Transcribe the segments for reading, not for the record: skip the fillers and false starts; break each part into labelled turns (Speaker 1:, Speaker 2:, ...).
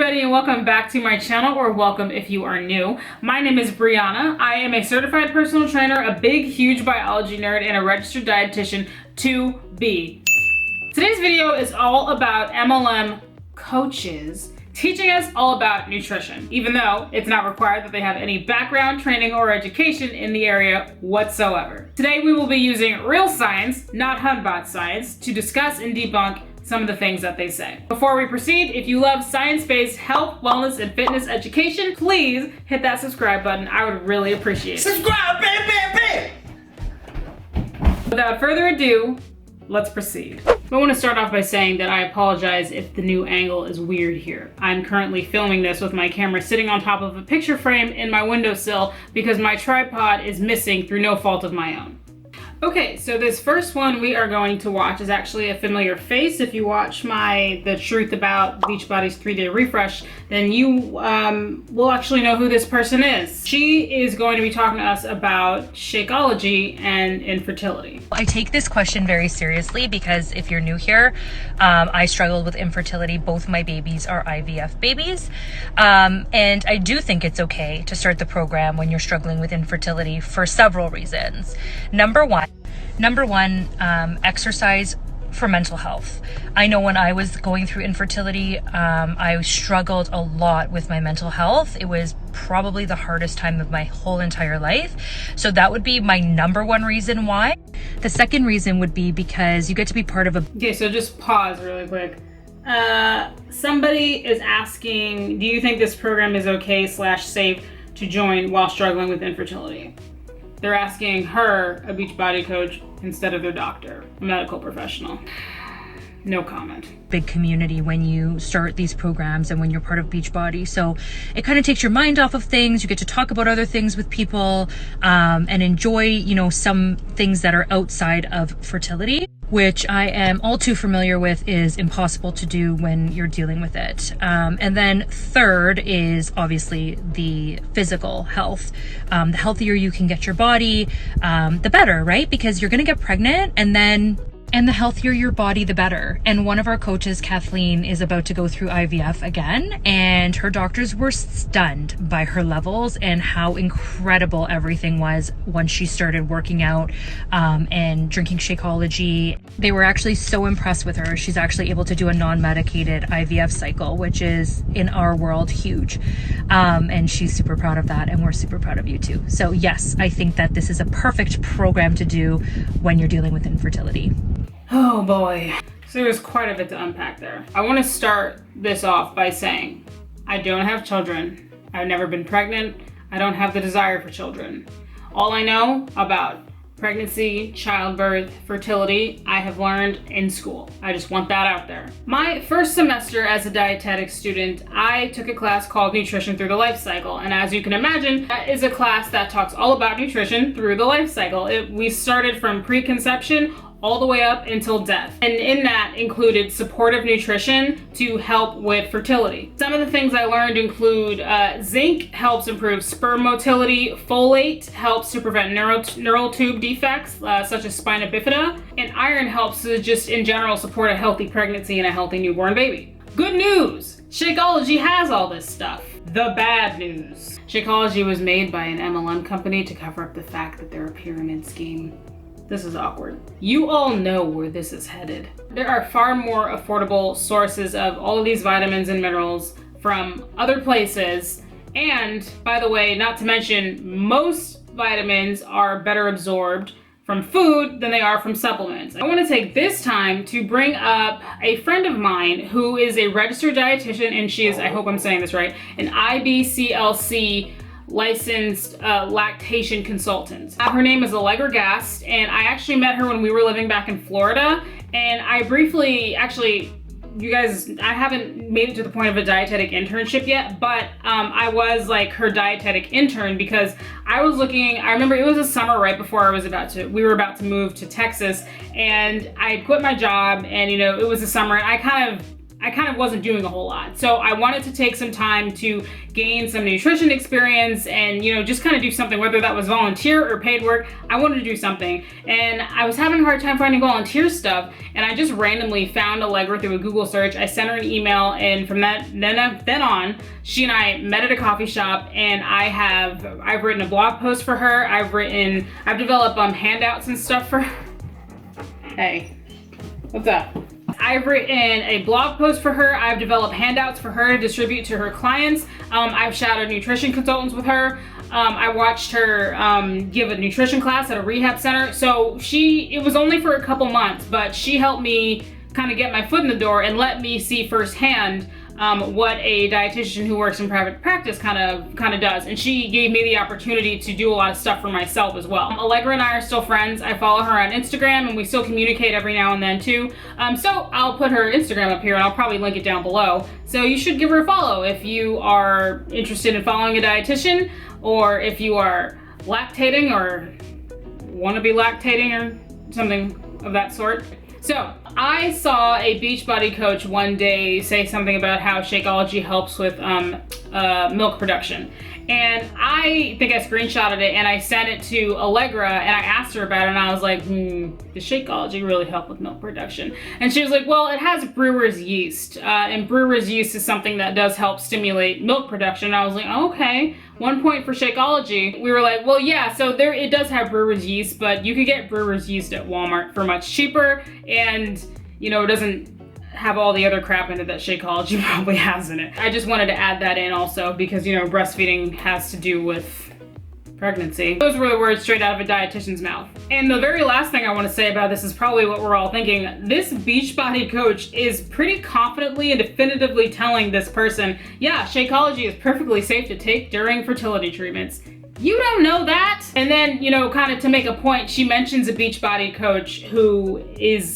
Speaker 1: everybody, and welcome back to my channel, or welcome if you are new. My name is Brianna. I am a certified personal trainer, a big, huge biology nerd, and a registered dietitian to be. Today's video is all about MLM coaches teaching us all about nutrition, even though it's not required that they have any background, training, or education in the area whatsoever. Today we will be using real science, not Hunbot science, to discuss and debunk some of the things that they say. Before we proceed, if you love science-based health, wellness, and fitness education, please hit that subscribe button. I would really appreciate it.
Speaker 2: Subscribe, bam, bam, bam!
Speaker 1: Without further ado, let's proceed. I want to start off by saying that I apologize if the new angle is weird here. I'm currently filming this with my camera sitting on top of a picture frame in my windowsill because my tripod is missing through no fault of my own. Okay, so this first one we are going to watch is actually a familiar face. If you watch The Truth About Beachbody's 3-Day Refresh, then you will actually know who this person is. She is going to be talking to us about Shakeology and infertility.
Speaker 3: I take this question very seriously because if you're new here, I struggled with infertility. Both my babies are IVF babies. And I do think it's okay to start the program when you're struggling with infertility for several reasons. Number one, exercise for mental health. I know when I was going through infertility, I struggled a lot with my mental health. It was probably the hardest time of my whole entire life. So that would be my number one reason why. The second reason would be because you get to be part of a...
Speaker 1: Okay, so just pause really quick. Somebody is asking, do you think this program is okay / safe to join while struggling with infertility? They're asking her, a Beachbody coach, instead of their doctor, a medical professional. No comment.
Speaker 3: Big community when you start these programs and when you're part of Beachbody. So it kind of takes your mind off of things. You get to talk about other things with people and enjoy, some things that are outside of fertility, which I am all too familiar with is impossible to do when you're dealing with it. And then third is obviously the physical health. The healthier you can get your body, the better, right? Because you're gonna get pregnant and the healthier your body, the better. And one of our coaches, Kathleen, is about to go through IVF again, and her doctors were stunned by her levels and how incredible everything was once she started working out and drinking Shakeology. They were actually so impressed with her. She's actually able to do a non-medicated IVF cycle, which is in our world huge. And she's super proud of that, and we're super proud of you too. So yes, I think that this is a perfect program to do when you're dealing with infertility.
Speaker 1: Oh boy. So there's quite a bit to unpack there. I want to start this off by saying, I don't have children. I've never been pregnant. I don't have the desire for children. All I know about pregnancy, childbirth, fertility, I have learned in school. I just want that out there. My first semester as a dietetics student, I took a class called Nutrition Through the Life Cycle. And as you can imagine, that is a class that talks all about nutrition through the life cycle. We started from preconception all the way up until death. And in that included supportive nutrition to help with fertility. Some of the things I learned include zinc helps improve sperm motility, folate helps to prevent neural tube defects such as spina bifida, and iron helps to just in general support a healthy pregnancy and a healthy newborn baby. Good news! Shakeology has all this stuff. The bad news. Shakeology was made by an MLM company to cover up the fact that they're a pyramid scheme. This is awkward. You all know where this is headed. There are far more affordable sources of all of these vitamins and minerals from other places. And by the way, not to mention, most vitamins are better absorbed from food than they are from supplements. I want to take this time to bring up a friend of mine who is a registered dietitian, and she is, I hope I'm saying this right, an IBCLC licensed lactation consultant. Her name is Allegra Gast, and I actually met her when we were living back in Florida, and I briefly, you guys, I haven't made it to the point of a dietetic internship yet, but I was like her dietetic intern because I remember it was a summer right before we were about to move to Texas, and I had quit my job, and it was a summer, and I kind of wasn't doing a whole lot. So I wanted to take some time to gain some nutrition experience and, you know, just kind of do something, whether that was volunteer or paid work. I wanted to do something. And I was having a hard time finding volunteer stuff. And I just randomly found Allegra through a Google search. I sent her an email, and from then on, she and I met at a coffee shop, and I've written a blog post for her. I've developed handouts and stuff for her. Hey, what's up? I've written a blog post for her. I've developed handouts for her to distribute to her clients. I've shadowed nutrition consultants with her. I watched her give a nutrition class at a rehab center. So it was only for a couple months, but she helped me kind of get my foot in the door and let me see firsthand what a dietitian who works in private practice kind of does. And she gave me the opportunity to do a lot of stuff for myself as well. Allegra and I are still friends. I follow her on Instagram, and we still communicate every now and then too. So I'll put her Instagram up here, and I'll probably link it down below. So you should give her a follow if you are interested in following a dietitian, or if you are lactating or want to be lactating or something of that sort. So I saw a Beachbody Coach one day say something about how Shakeology helps with milk production. And I think I screenshotted it and I sent it to Allegra, and I asked her about it, and I was like, does Shakeology really help with milk production? And she was like, well, it has brewer's yeast, and brewer's yeast is something that does help stimulate milk production. And I was like, oh, okay, 1 point for Shakeology. We were like, well, yeah, so it does have brewer's yeast, but you could get brewer's yeast at Walmart for much cheaper, and, you know, it doesn't have all the other crap in it that Shakeology probably has in it. I just wanted to add that in also because, you know, breastfeeding has to do with pregnancy. Those were the words straight out of a dietitian's mouth. And the very last thing I want to say about this is probably what we're all thinking. This Beachbody Coach is pretty confidently and definitively telling this person, yeah, Shakeology is perfectly safe to take during fertility treatments. You don't know that. And then, you know, kind of to make a point, she mentions a Beachbody Coach who is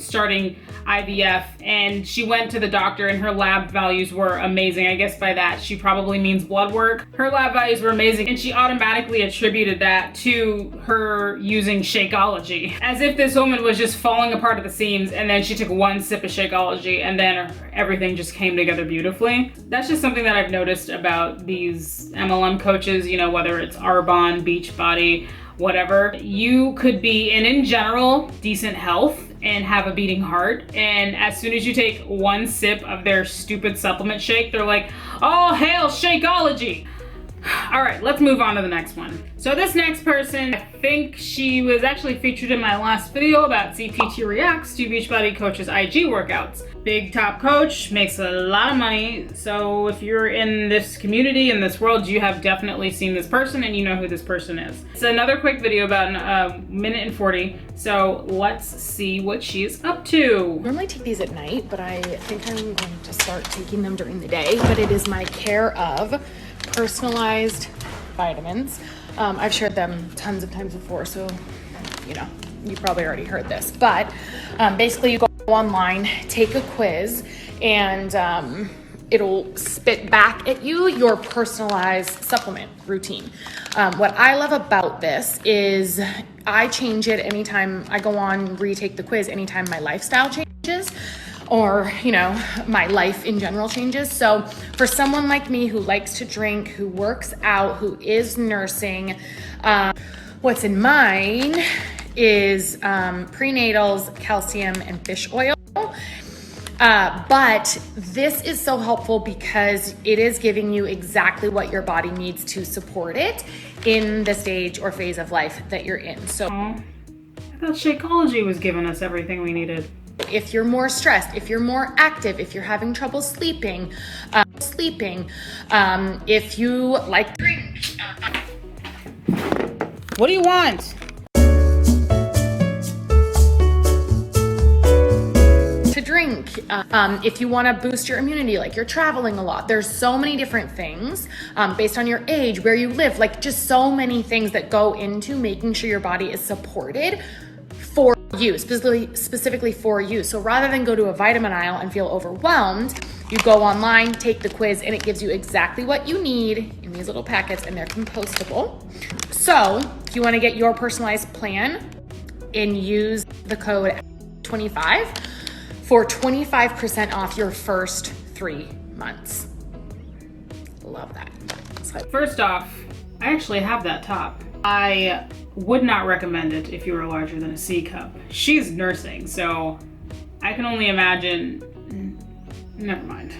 Speaker 1: starting IVF, and she went to the doctor and her lab values were amazing. I guess by that she probably means blood work. Her lab values were amazing, and she automatically attributed that to her using Shakeology, as if this woman was just falling apart at the seams, and then she took one sip of Shakeology and then everything just came together beautifully. That's just something that I've noticed about these MLM coaches, you know, whether it's Arbonne, Beachbody, whatever. You could be in general decent health and have a beating heart, and as soon as you take one sip of their stupid supplement shake, they're like, oh, hail Shakeology. All right, let's move on to the next one. So this next person, I think she was actually featured in my last video about CPT reacts to Beachbody Coach's IG workouts. Big top coach, makes a lot of money. So if you're in this community, in this world, you have definitely seen this person and you know who this person is. It's another quick video about a minute and 40. So let's see what she's up to.
Speaker 4: I normally take these at night, but I think I'm going to start taking them during the day. But it is my Care of personalized vitamins. I've shared them tons of times before, so you know, you probably already heard this. But basically you go online, take a quiz, and it'll spit back at you your personalized supplement routine. What I love about this is I change it anytime I go on, retake the quiz, anytime my lifestyle changes, or, you know, my life in general changes. So for someone like me who likes to drink, who works out, who is nursing, what's in mine is prenatals, calcium, and fish oil. But this is so helpful because it is giving you exactly what your body needs to support it in the stage or phase of life that you're in. So
Speaker 1: I thought Shakeology was giving us everything we needed.
Speaker 4: If you're more stressed, if you're more active, if you're having trouble sleeping, if you like to drink.
Speaker 1: What do you want?
Speaker 4: If you want to boost your immunity, like you're traveling a lot, there's so many different things based on your age, where you live, like just so many things that go into making sure your body is supported for you, specifically for you. So rather than go to a vitamin aisle and feel overwhelmed, you go online, take the quiz, and it gives you exactly what you need in these little packets, and they're compostable. So if you want to get your personalized plan and use the code 25, for 25% off your first 3 months. Love that. So
Speaker 1: First off, I actually have that top. I would not recommend it if you were larger than a C cup. She's nursing, so I can only imagine. Never mind.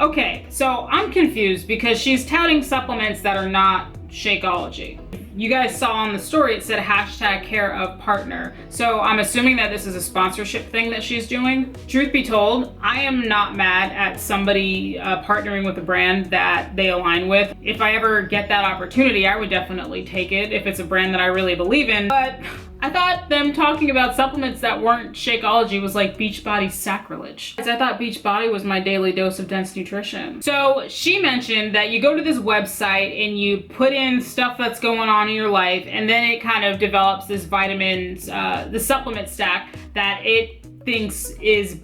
Speaker 1: Okay, so I'm confused because she's touting supplements that are not Shakeology. You guys saw on the story it said #care-of-partner. So I'm assuming that this is a sponsorship thing that she's doing. Truth be told, I am not mad at somebody partnering with a brand that they align with. If I ever get that opportunity, I would definitely take it if it's a brand that I really believe in. But I thought them talking about supplements that weren't Shakeology was like Beachbody sacrilege. I thought Beachbody was my daily dose of dense nutrition. So she mentioned that you go to this website and you put in stuff that's going on in your life, and then it kind of develops this vitamins, the supplement stack that it thinks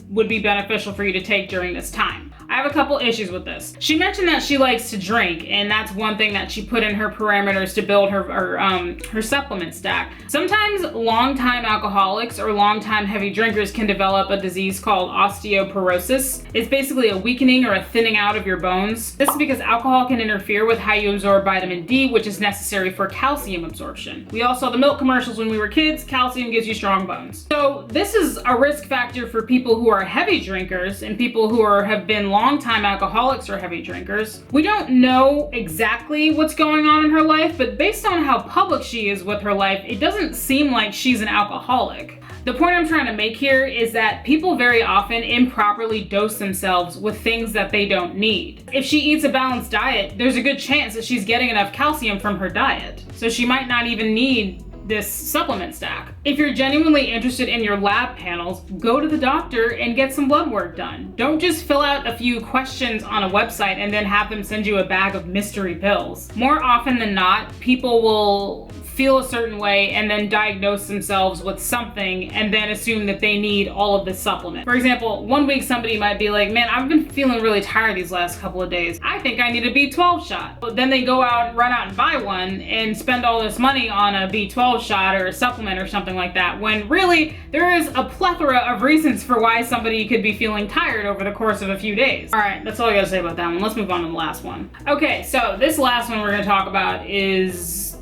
Speaker 1: would be beneficial for you to take during this time. I have a couple issues with this. She mentioned that she likes to drink, and that's one thing that she put in her parameters to build her supplement stack. Sometimes long-time alcoholics or long-time heavy drinkers can develop a disease called osteoporosis. It's basically a weakening or a thinning out of your bones. This is because alcohol can interfere with how you absorb vitamin D, which is necessary for calcium absorption. We all saw the milk commercials when we were kids. Calcium gives you strong bones. So this is a risk factor for people who are heavy drinkers and people who have been long-time alcoholics or heavy drinkers. We don't know exactly what's going on in her life, but based on how public she is with her life, it doesn't seem like she's an alcoholic. The point I'm trying to make here is that people very often improperly dose themselves with things that they don't need. If she eats a balanced diet, there's a good chance that she's getting enough calcium from her diet. So she might not even need this supplement stack. If you're genuinely interested in your lab panels, go to the doctor and get some blood work done. Don't just fill out a few questions on a website and then have them send you a bag of mystery pills. More often than not, people will feel a certain way and then diagnose themselves with something and then assume that they need all of this supplement. For example, one week somebody might be like, man, I've been feeling really tired these last couple of days. I think I need a B12 shot. But then they go out and run out and buy one and spend all this money on a B12 shot or a supplement or something like that, when really there is a plethora of reasons for why somebody could be feeling tired over the course of a few days. All right, that's all I gotta say about that one. Let's move on to the last one. Okay, so this last one we're gonna talk about is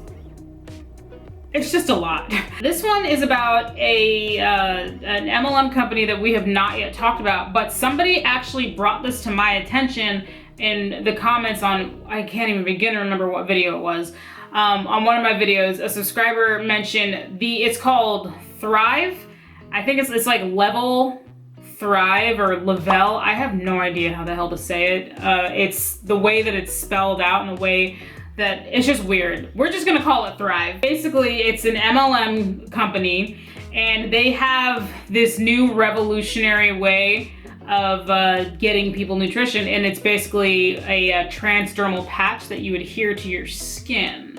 Speaker 1: it's just a lot. This one is about an MLM company that we have not yet talked about, but somebody actually brought this to my attention in the comments on, I can't even begin to remember what video it was. On one of my videos, a subscriber mentioned it's called Thrive. I think it's like Level Thrive or Level. I have no idea how the hell to say it. It's the way that it's spelled out and the way that it's just weird. We're just gonna call it Thrive. Basically, it's an MLM company, and they have this new revolutionary way of getting people nutrition, and it's basically a transdermal patch that you adhere to your skin,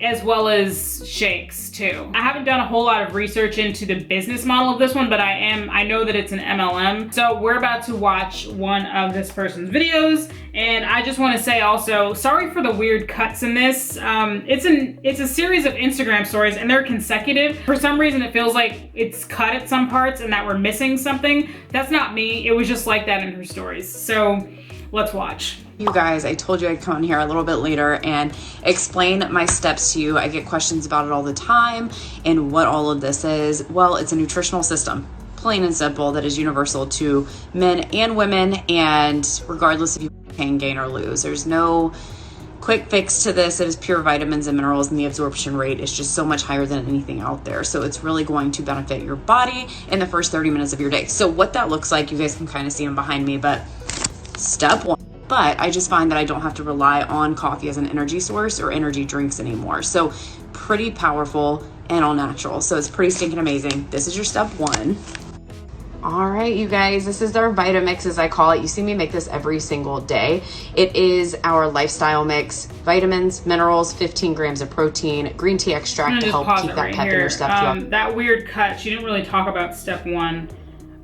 Speaker 1: as well as shakes too. I haven't done a whole lot of research into the business model of this one, but I know that it's an MLM. So we're about to watch one of this person's videos, and I just want to say also, sorry for the weird cuts in this. It's a series of Instagram stories, and they're consecutive. For some reason, it feels like it's cut at some parts and that we're missing something. That's not me. It was just like that in her stories. So let's watch.
Speaker 5: You guys, I told you I'd come in here a little bit later and explain my steps to you. I get questions about it all the time and what all of this is. Well, it's a nutritional system, plain and simple, that is universal to men and women, and regardless if you can gain or lose. There's no quick fix to this. It is pure vitamins and minerals, and the absorption rate is just so much higher than anything out there. So it's really going to benefit your body in the first 30 minutes of your day. So what that looks like, you guys can kind of see them behind me, but step one. But I just find that I don't have to rely on coffee as an energy source or energy drinks anymore. So pretty powerful and all natural. So it's pretty stinking amazing. This is your step one. All right, you guys, this is our Vitamix, as I call it. You see me make this every single day. It is our lifestyle mix: vitamins, minerals, 15 grams of protein, green tea extract to help keep that pep in your step.
Speaker 1: That weird cut, she didn't really talk about step one.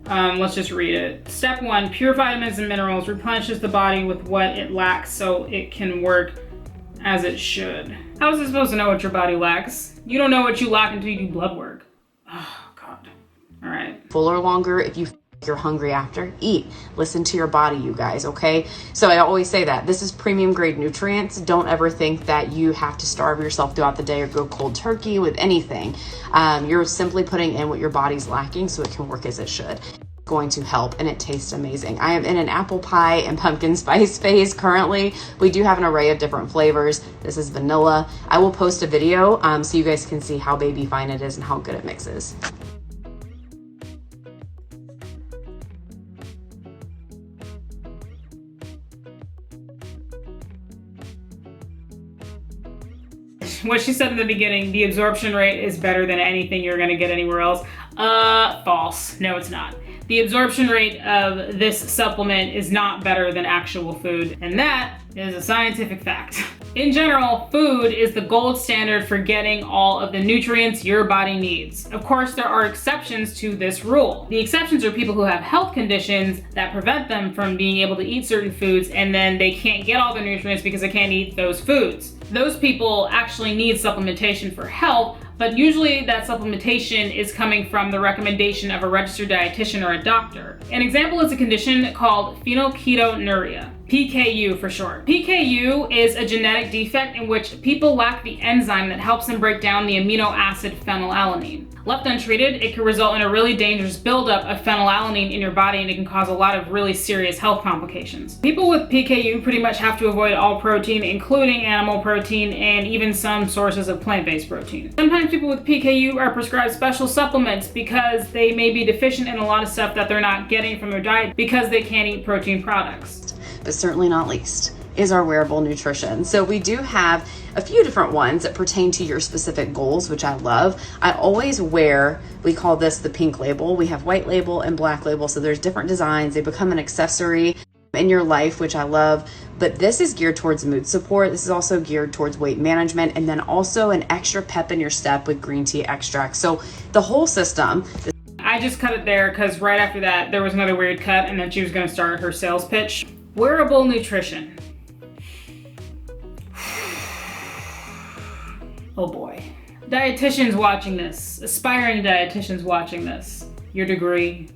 Speaker 1: Let's just read it. Step one, pure vitamins and minerals, replenishes the body with what it lacks so it can work as it should. How is it supposed to know what your body lacks? You don't know what you lack until you do blood work. Oh, God. All right.
Speaker 5: Full or longer if you you're hungry after, eat. Listen to your body, you guys, okay? So I always say that this is premium grade nutrients. Don't ever think that you have to starve yourself throughout the day or go cold turkey with anything. You're simply putting in what your body's lacking so it can work as it should. Going to help, and it tastes amazing. I am in an apple pie and pumpkin spice phase currently. We do have an array of different flavors. This is vanilla. I will post a video so you guys can see how baby fine it is and how good it mixes.
Speaker 1: What she said in the beginning, the absorption rate is better than anything you're gonna get anywhere else. False. No, it's not. The absorption rate of this supplement is not better than actual food, and that is a scientific fact. In general, food is the gold standard for getting all of the nutrients your body needs. Of course, there are exceptions to this rule. The exceptions are people who have health conditions that prevent them from being able to eat certain foods, and then they can't get all the nutrients because they can't eat those foods. Those people actually need supplementation for health, but usually that supplementation is coming from the recommendation of a registered dietitian or a doctor. An example is a condition called phenylketonuria. PKU for short. PKU is a genetic defect in which people lack the enzyme that helps them break down the amino acid phenylalanine. Left untreated, it can result in a really dangerous buildup of phenylalanine in your body, and it can cause a lot of really serious health complications. People with PKU pretty much have to avoid all protein, including animal protein and even some sources of plant-based protein. Sometimes people with PKU are prescribed special supplements because they may be deficient in a lot of stuff that they're not getting from their diet because they can't eat protein products.
Speaker 5: But certainly not least is our wearable nutrition. So we do have a few different ones that pertain to your specific goals, which I love. I always wear, we call this the pink label. We have white label and black label. So there's different designs. They become an accessory in your life, which I love. But this is geared towards mood support. This is also geared towards weight management, and then also an extra pep in your step with green tea extract. So the whole system.
Speaker 1: I just cut it there because right after that, there was another weird cut, and then she was gonna start her sales pitch. Wearable nutrition. Oh boy. Dietitians watching this, aspiring dietitians watching this, your degree,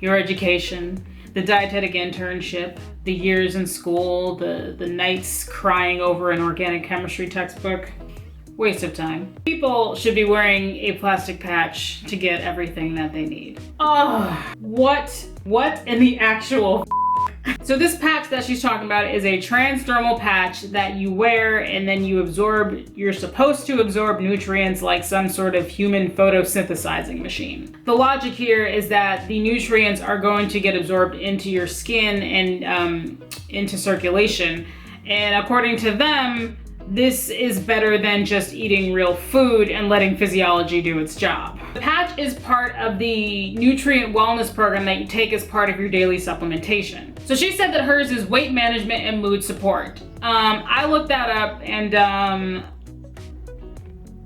Speaker 1: your education, the dietetic internship, the years in school, the nights crying over an organic chemistry textbook. Waste of time. People should be wearing a plastic patch to get everything that they need. Oh, what in the actual So this patch that she's talking about is a transdermal patch that you wear and then you absorb, you're supposed to absorb nutrients like some sort of human photosynthesizing machine. The logic here is that the nutrients are going to get absorbed into your skin and into circulation. And according to them, this is better than just eating real food and letting physiology do its job. The patch is part of the nutrient wellness program that you take as part of your daily supplementation. So she said that hers is weight management and mood support. I looked that up and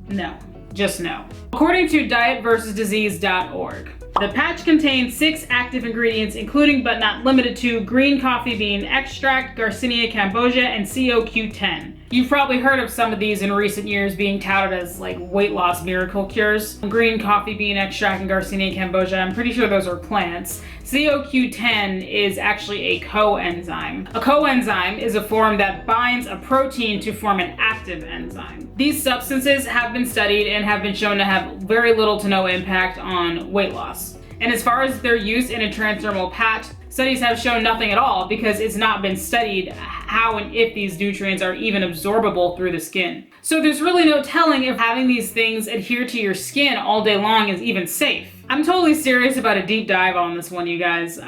Speaker 1: no, just no. According to dietversusdisease.org, the patch contains 6 active ingredients, including but not limited to green coffee bean extract, Garcinia cambogia, and CoQ10. You've probably heard of some of these in recent years being touted as like weight loss miracle cures. Green coffee bean extract and Garcinia cambogia, I'm pretty sure those are plants. CoQ10 is actually a coenzyme. A coenzyme is a form that binds a protein to form an active enzyme. These substances have been studied and have been shown to have very little to no impact on weight loss. And as far as their use in a transdermal patch, studies have shown nothing at all because it's not been studied how and if these nutrients are even absorbable through the skin. So there's really no telling if having these things adhere to your skin all day long is even safe. I'm totally serious about a deep dive on this one, you guys. So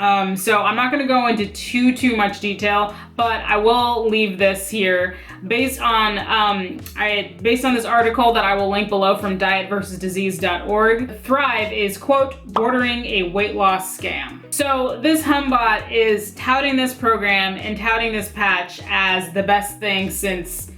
Speaker 1: I'm not gonna go into too much detail, but I will leave this here based on this article that I will link below from dietversusdisease.org. Thrive is, quote, bordering a weight loss scam. So this humbot is touting this program and touting this patch as the best thing since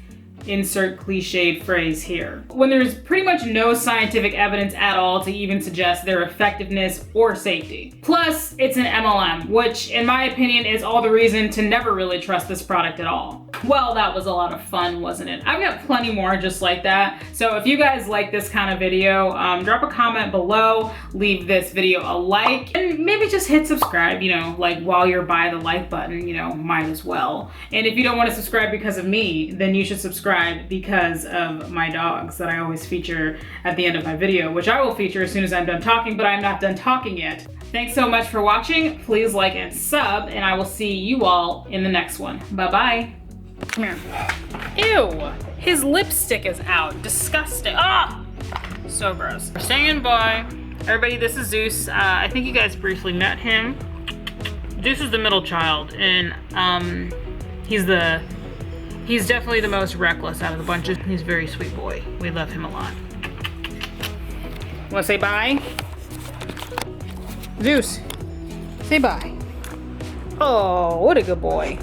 Speaker 1: insert cliched phrase here, when there's pretty much no scientific evidence at all to even suggest their effectiveness or safety. Plus, it's an MLM, which in my opinion is all the reason to never really trust this product at all. Well, that was a lot of fun, wasn't it? I've got plenty more just like that. So if you guys like this kind of video, drop a comment below, leave this video a like, and maybe just hit subscribe, you know, like while you're by the like button, you know, might as well. And if you don't want to subscribe because of me, then you should subscribe because of my dogs that I always feature at the end of my video, which I will feature as soon as I'm done talking, but I'm not done talking yet. Thanks so much for watching. Please like and sub, and I will see you all in the next one. Bye-bye. Come here. Ew, his lipstick is out. Disgusting. Ah, so gross. We're saying bye. Everybody, this is Zeus. I think you guys briefly met him. Zeus is the middle child, and he's definitely the most reckless out of the bunch. He's a very sweet boy. We love him a lot. Wanna say bye? Zeus, say bye. Oh, what a good boy.